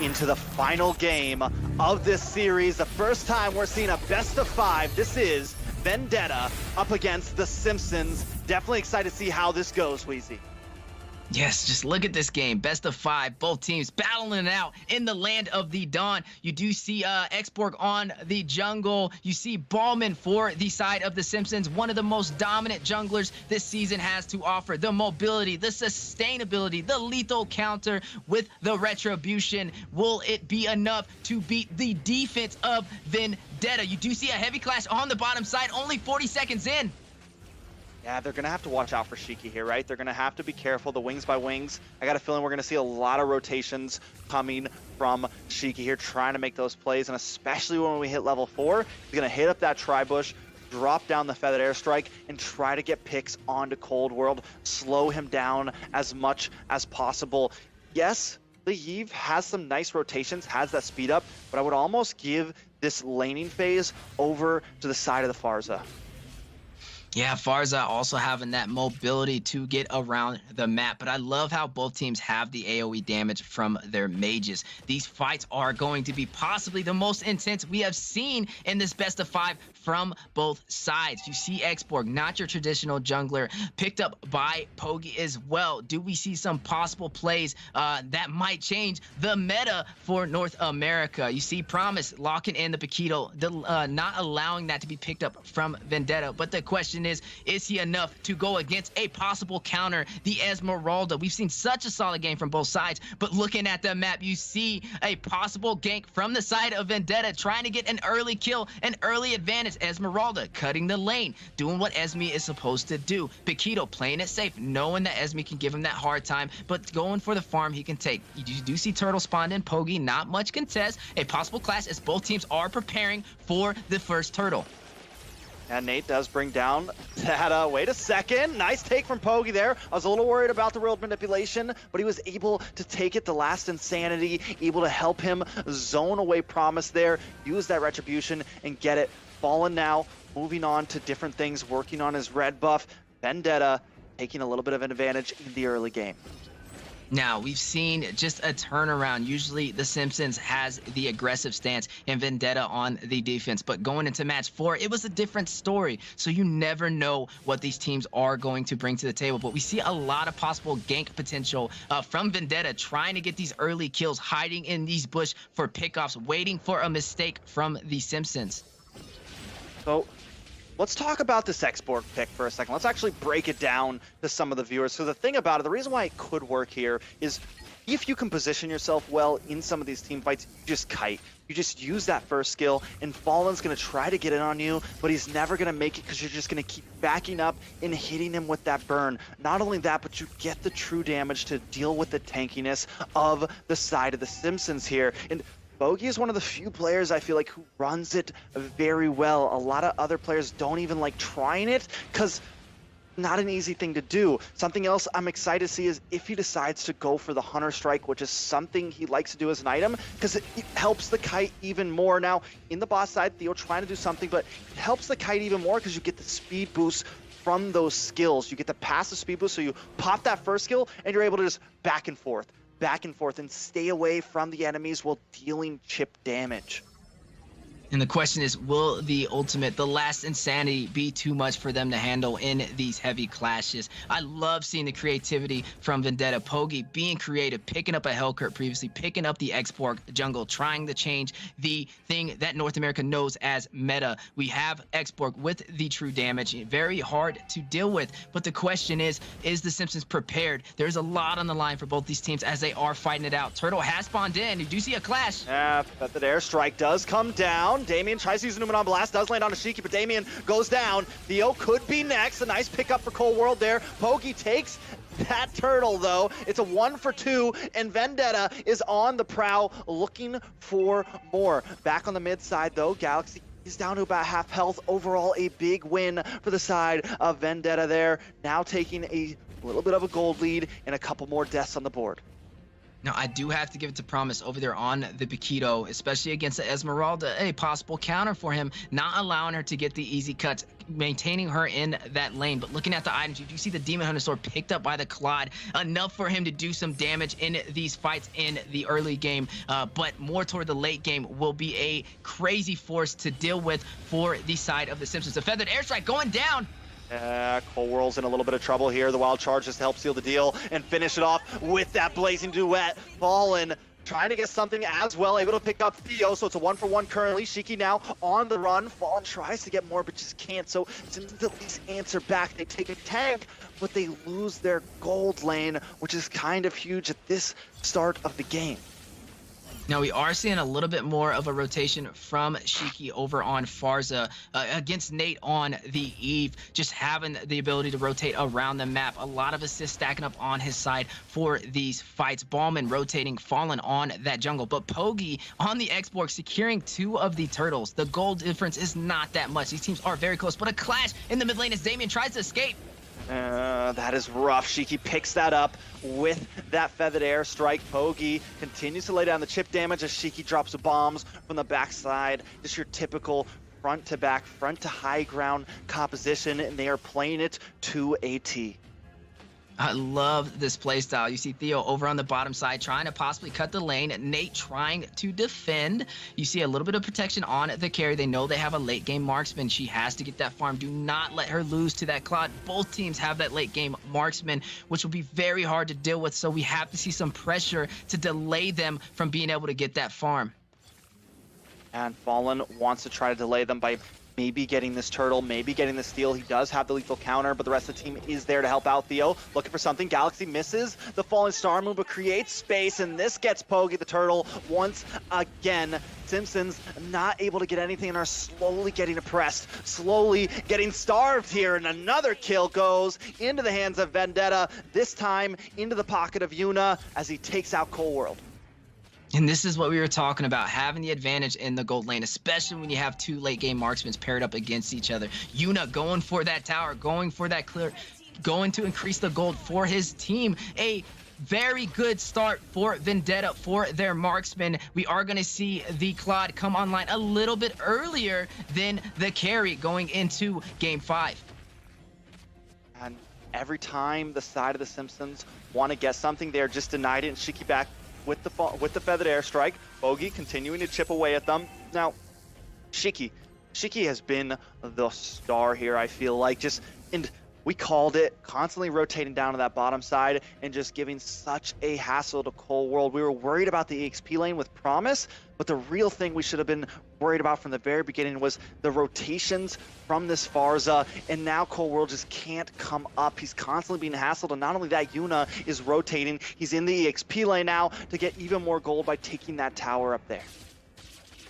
into the final game of this series. The first time we're seeing a best of 5. This is Vendetta up against the Simpsons. Definitely excited to see how this goes, Wheezy. Yes, just look at this game. Best of 5, both teams battling it out in the land of the dawn. You do see Exborg on the jungle. You see Ballman for the side of the Simpsons. One of the most dominant junglers this season has to offer. The mobility, the sustainability, the lethal counter with the retribution. Will it be enough to beat the defense of Vendetta? You do see a heavy clash on the bottom side, only 40 seconds in. Yeah, they're going to have to watch out for Shiki here, right? They're going to have to be careful. The wings by wings. I got a feeling we're going to see a lot of rotations coming from Shiki here, trying to make those plays. And especially when we hit level 4, he's going to hit up that tri-bush, drop down the feathered airstrike, and try to get picks onto Cold World, slow him down as much as possible. Yes, the Yve has some nice rotations, has that speed up, but I would almost give this laning phase over to the side of the Pharsa. Yeah, Pharsa also having that mobility to get around the map, but I love how both teams have the AoE damage from their mages. These fights are going to be possibly the most intense we have seen in this best of 5 from both sides. You see Exborg, not your traditional jungler, picked up by Pogi as well. Do we see some possible plays that might change the meta for North America? You see Promise locking in the Paquito, not allowing that to be picked up from Vendetta, but the question is he enough to go against a possible counter, the Esmeralda? We've seen such a solid game from both sides, but looking at the map, you see a possible gank from the side of Vendetta, trying to get an early kill, an early advantage. Esmeralda cutting the lane, doing what Esme is supposed to do. Paquito playing it safe, knowing that Esme can give him that hard time, but going for the farm he can take. You do see Turtle spawned in, Pogi, not much contest. A possible clash as both teams are preparing for the first turtle. And Nate does bring down that, wait a second, nice take from Pogi there. I was a little worried about the world manipulation, but he was able to take it, the last insanity, able to help him zone away Promise there, use that retribution and get it. Fallen now, moving on to different things, working on his red buff. Vendetta taking a little bit of an advantage in the early game. Now, we've seen just a turnaround. Usually the Simpsons has the aggressive stance and Vendetta on the defense, but going into match 4, it was a different story. So you never know what these teams are going to bring to the table, but we see a lot of possible gank potential from Vendetta, trying to get these early kills, hiding in these bush for pickoffs, waiting for a mistake from the Simpsons. So let's talk about this Exborg pick for a second. Let's actually break it down to some of the viewers. So the thing about it, the reason why it could work here is if you can position yourself well in some of these team fights, you just kite. You just use that first skill, and Fallen's going to try to get it on you, but he's never going to make it because you're just going to keep backing up and hitting him with that burn. Not only that, but you get the true damage to deal with the tankiness of the side of the Simpsons here. And Bogey is one of the few players I feel like who runs it very well. A lot of other players don't even like trying it because not an easy thing to do. Something else I'm excited to see is if he decides to go for the Hunter Strike, which is something he likes to do as an item because it helps the kite even more. Now, in the boss side, Theo trying to do something, but it helps the kite even more because you get the speed boost from those skills. You get the passive speed boost, so you pop that first skill and you're able to just back and forth and stay away from the enemies while dealing chip damage. And the question is, will the ultimate, the last insanity, be too much for them to handle in these heavy clashes? I love seeing the creativity from Vendetta. Pogi being creative, picking up a Hellcurt previously, picking up the Exborg jungle, trying to change the thing that North America knows as meta. We have Exborg with the true damage, very hard to deal with. But the question is the Simpsons prepared? There's a lot on the line for both these teams as they are fighting it out. Turtle has spawned in. You do see a clash. Yeah, but the airstrike does come down. Damien tries to use the Numenon Blast, does land on Ashiki, but Damien goes down. Theo could be next. A nice pickup for Cold World there. Pogi takes that turtle, though. It's a 1 for 2, and Vendetta is on the prowl looking for more. Back on the mid side, though, Galaxy is down to about half health. Overall, a big win for the side of Vendetta there. Now taking a little bit of a gold lead and a couple more deaths on the board. Now, I do have to give it to Promise over there on the Paquito, especially against the Esmeralda. A possible counter for him, not allowing her to get the easy cuts, maintaining her in that lane. But looking at the items, you do see the Demon Hunter Sword picked up by the Claude, enough for him to do some damage in these fights in the early game. But more toward the late game will be a crazy force to deal with for the side of the Simpsons. The Feathered Airstrike going down. Cold World's in a little bit of trouble here. The Wild Charge just to help seal the deal and finish it off with that Blazing Duet. Fallen trying to get something as well, able to pick up Theo, so it's a 1-for-1 currently. Shiki now on the run. Fallen tries to get more, but just can't. So Simpsons at least answer back. They take a tank, but they lose their gold lane, which is kind of huge at this start of the game. Now, we are seeing a little bit more of a rotation from Shiki over on Farza against Nate on the Eve, just having the ability to rotate around the map. A lot of assists stacking up on his side for these fights. Ballman rotating, Fallen on that jungle. But Pogi on the X-Borg securing 2 of the turtles. The gold difference is not that much. These teams are very close, but a clash in the mid lane as Damien tries to escape. That is rough. Shiki picks that up with that Feathered Airstrike. Pogi continues to lay down the chip damage as Shiki drops the bombs from the backside. Just your typical front to back, front to high ground composition, and they are playing it to a T. I love this playstyle. You see Theo over on the bottom side trying to possibly cut the lane. Nate trying to defend. You see a little bit of protection on the carry. They know they have a late game marksman. She has to get that farm. Do not let her lose to that Claude. Both teams have that late game marksman, which will be very hard to deal with. So we have to see some pressure to delay them from being able to get that farm. And Fallen wants to try to delay them by maybe getting this turtle, maybe getting the steal. He does have the lethal counter, but the rest of the team is there to help out Theo. Looking for something. Galaxy misses the Fallen Star move, but creates space, and this gets Pogi the turtle once again. Simpsons not able to get anything and are slowly getting oppressed, slowly getting starved here, and another kill goes into the hands of Vendetta, this time into the pocket of Yuna as he takes out Cold World. And this is what we were talking about, having the advantage in the gold lane, especially when you have 2 late game marksmen paired up against each other. Yuna going for that tower, going for that clear, going to increase the gold for his team. A very good start for Vendetta, for their marksman. We are going to see the Claude come online a little bit earlier than the carry going into game 5. And every time the side of the Simpsons want to get something, they're just denied it, and Shiki back with the Feathered Airstrike. Bogi continuing to chip away at them. Now, Shiki has been the star here, I feel like. And we called it, constantly rotating down to that bottom side and just giving such a hassle to Cold World. We were worried about the EXP lane with Promise, but the real thing we should have been worried about from the very beginning was the rotations from this Farza, and now Cold World just can't come up. He's constantly being hassled, and not only that, Yuna is rotating. He's in the EXP lane now to get even more gold by taking that tower up there.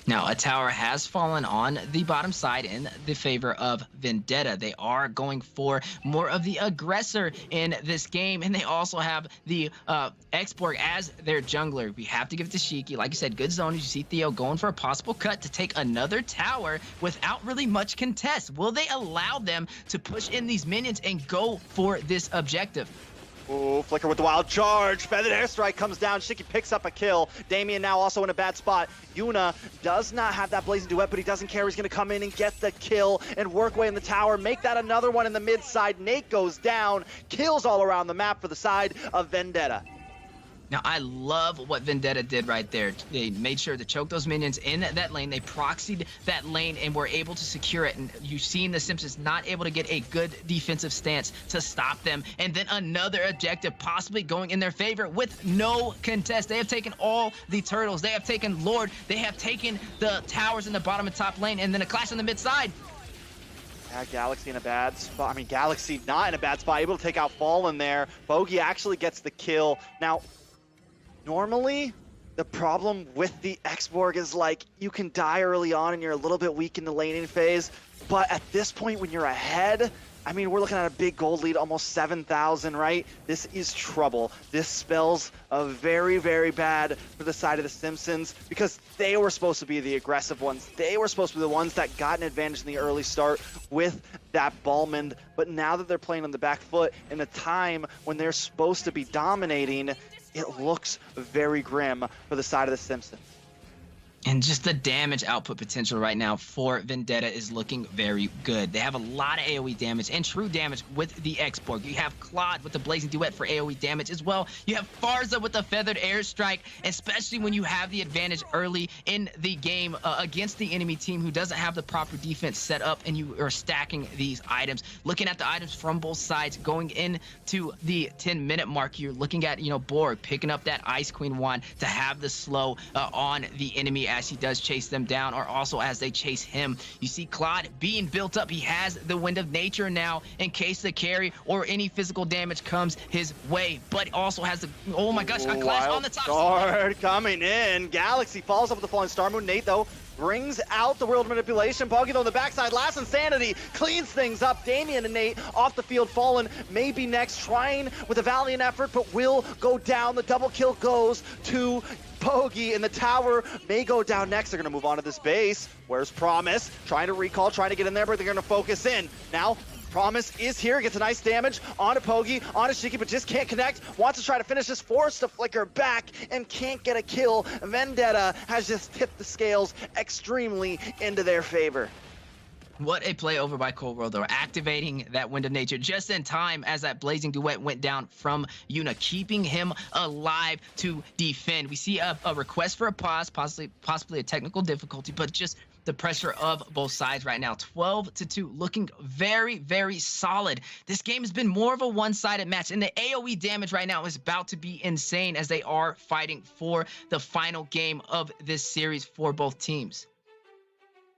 Now, a tower has fallen on the bottom side in the favor of Vendetta. They are going for more of the aggressor in this game, and they also have the X-Borg as their jungler. We have to give it to Shiki. Like you said, good zone. You see Theo going for a possible cut to take another tower without really much contest. Will they allow them to push in these minions and go for this objective? Ooh, Flicker with the Wild Charge. Feathered Airstrike comes down. Shiki picks up a kill. Damien now also in a bad spot. Yuna does not have that Blazing Duet, but he doesn't care. He's going to come in and get the kill and work away in the tower. Make that another one in the mid side. Nate goes down. Kills all around the map for the side of Vendetta. Now, I love what Vendetta did right there. They made sure to choke those minions in that lane. They proxied that lane and were able to secure it. And you've seen the Simpsons not able to get a good defensive stance to stop them. And then another objective possibly going in their favor with no contest. They have taken all the turtles. They have taken Lord. They have taken the towers in the bottom and top lane. And then a clash on the mid side. Yeah, Galaxy in a bad spot. I mean, Galaxy not in a bad spot. Able to take out Fallen there. Bogey actually gets the kill. Now, normally, the problem with the X-Borg is like you can die early on and you're a little bit weak in the laning phase, but at this point when you're ahead, I mean, we're looking at a big gold lead, almost 7,000, right? This is trouble. This spells a very, very bad for the side of the Simpsons because they were supposed to be the aggressive ones. They were supposed to be the ones that got an advantage in the early start with that Ballman, but now that they're playing on the back foot in a time when they're supposed to be dominating, it looks very grim for the side of the Simpsons. And just the damage output potential right now for Vendetta is looking very good. They have a lot of AoE damage and true damage with the X-Borg. You have Claude with the Blazing Duet for AoE damage as well. You have Farza with the Feathered Airstrike, especially when you have the advantage early in the game against the enemy team who doesn't have the proper defense set up, and you are stacking these items. Looking at the items from both sides, going into the 10-minute mark, you're looking at, Borg picking up that Ice Queen wand to have the slow on the enemy as he does chase them down, or also as they chase him. You see Claude being built up. He has the Wind of Nature now in case the carry or any physical damage comes his way, but also has the, oh my gosh, a clash on the top. Guard coming in. Galaxy falls up with the falling Star Moon. Nate, though, brings out the World Manipulation. Bogey, though, on the backside, last Insanity cleans things up. Damien and Nate off the field, fallen, maybe next, trying with a valiant effort, but will go down. The double kill goes to Bogey, and the tower may go down next. They're going to move on to this base. Where's Promise? Trying to recall, trying to get in there, but they're going to focus in. Now, Promise is here, gets a nice damage on a Poggy, on a Shiki, but just can't connect. Wants to try to finish this, forced to flicker back, and can't get a kill. Vendetta has just tipped the scales extremely into their favor. What a play over by Cold World, though, activating that Wind of Nature just in time as that Blazing Duet went down from Yuna, keeping him alive to defend. We see a request for a pause, possibly a technical difficulty, but just the pressure of both sides right now. 12-2, looking very, very solid. This game has been more of a one-sided match, and the AoE damage right now is about to be insane as they are fighting for the final game of this series for both teams.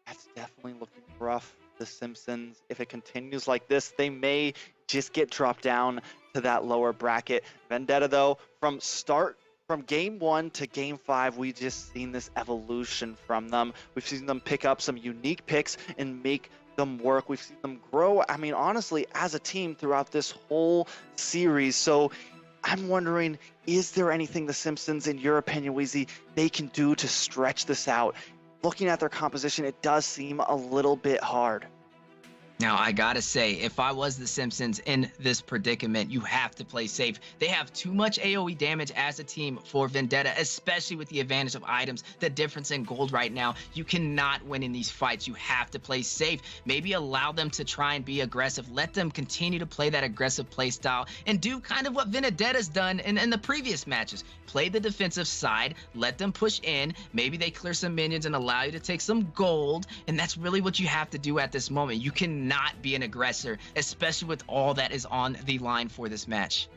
That's definitely looking rough. The Simpsons, if it continues like this, they may just get dropped down to that lower bracket. Vendetta, though, from game 1 to game 5, we just seen this evolution from them. We've seen them pick up some unique picks and make them work. We've seen them grow, I mean, honestly, as a team throughout this whole series. So I'm wondering, is there anything the Simpsons, in your opinion, Weezy, they can do to stretch this out? Looking at their composition, it does seem a little bit hard. Now, I gotta say, if I was the Simpsons in this predicament, you have to play safe. They have too much AoE damage as a team for Vendetta, especially with the advantage of items, the difference in gold right now. You cannot win in these fights. You have to play safe. Maybe allow them to try and be aggressive. Let them continue to play that aggressive play style and do kind of what Vendetta's done in the previous matches. Play the defensive side, let them push in. Maybe they clear some minions and allow you to take some gold, and that's really what you have to do at this moment. You cannot be an aggressor, especially with all that is on the line for this match.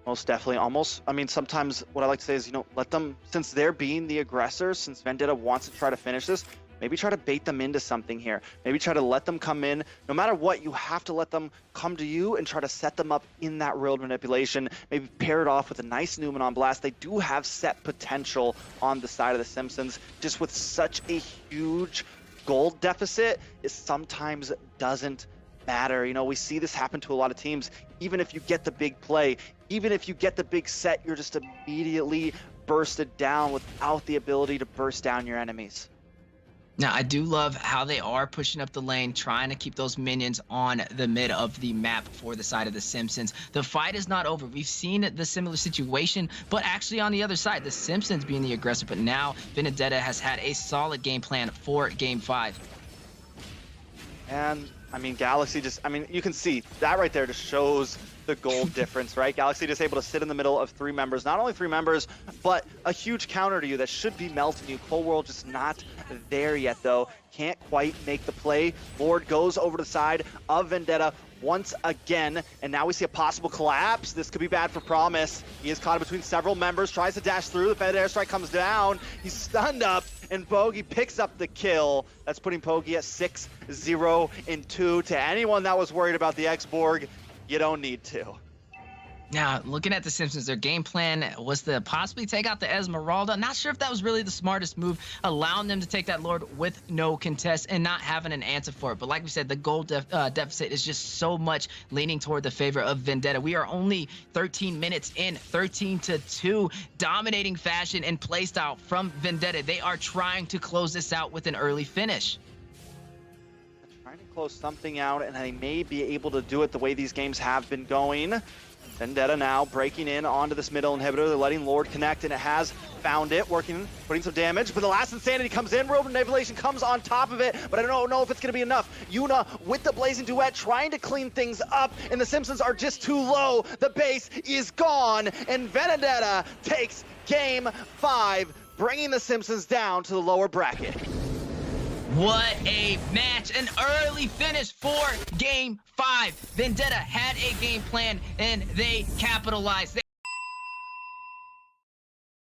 Most definitely. Almost, I mean, sometimes what I like to say is, let them, since they're being the aggressors, since Vendetta wants to try to finish this, maybe try to bait them into something here. Maybe try to let them come in. No matter what, you have to let them come to you and try to set them up in that World Manipulation. Maybe pair it off with a nice Numenon Blast. They do have set potential on the side of the Simpsons. Just with such a huge gold deficit, it sometimes doesn't matter. We see this happen to a lot of teams. Even if you get the big play, even if you get the big set, you're just immediately bursted down without the ability to burst down your enemies. Now, I do love how they are pushing up the lane, trying to keep those minions on the mid of the map for the side of the Simpsons. The fight is not over. We've seen the similar situation, but actually on the other side, the Simpsons being the aggressor, but now Vendetta has had a solid game plan for Game 5. And, I mean, Galaxy just, you can see that right there just shows the gold difference, right? Galaxy just able to sit in the middle of 3 members. Not only 3 members, but a huge counter to you that should be melting you. Cold World just not there yet, though. Can't quite make the play. Lord goes over to the side of Vendetta once again, and now we see a possible collapse. This could be bad for Promise. He is caught between several members, tries to dash through. The Feathered Airstrike comes down. He's stunned up, and Bogey picks up the kill. That's putting Bogey at 6-0-2. To anyone that was worried about the X-Borg, you don't need to. Now, looking at the Simpsons, their game plan was to possibly take out the Esmeralda. Not sure if that was really the smartest move, allowing them to take that Lord with no contest and not having an answer for it. But like we said, the gold deficit is just so much leaning toward the favor of Vendetta. We are only 13 minutes in, 13-2, dominating fashion and playstyle from Vendetta. They are trying to close this out with an early finish. Trying to close something out, and they may be able to do it the way these games have been going. Vendetta now breaking in onto this middle inhibitor. They're letting Lord connect, and it has found it, working, putting some damage. But the last Insanity comes in. Rope Manipulation comes on top of it, but I don't know if it's going to be enough. Yuna with the Blazing Duet trying to clean things up, and the Simpsons are just too low. The base is gone, and Vendetta takes Game 5, bringing the Simpsons down to the lower bracket. What a match, an early finish for Game 5. Vendetta had a game plan, and they capitalized.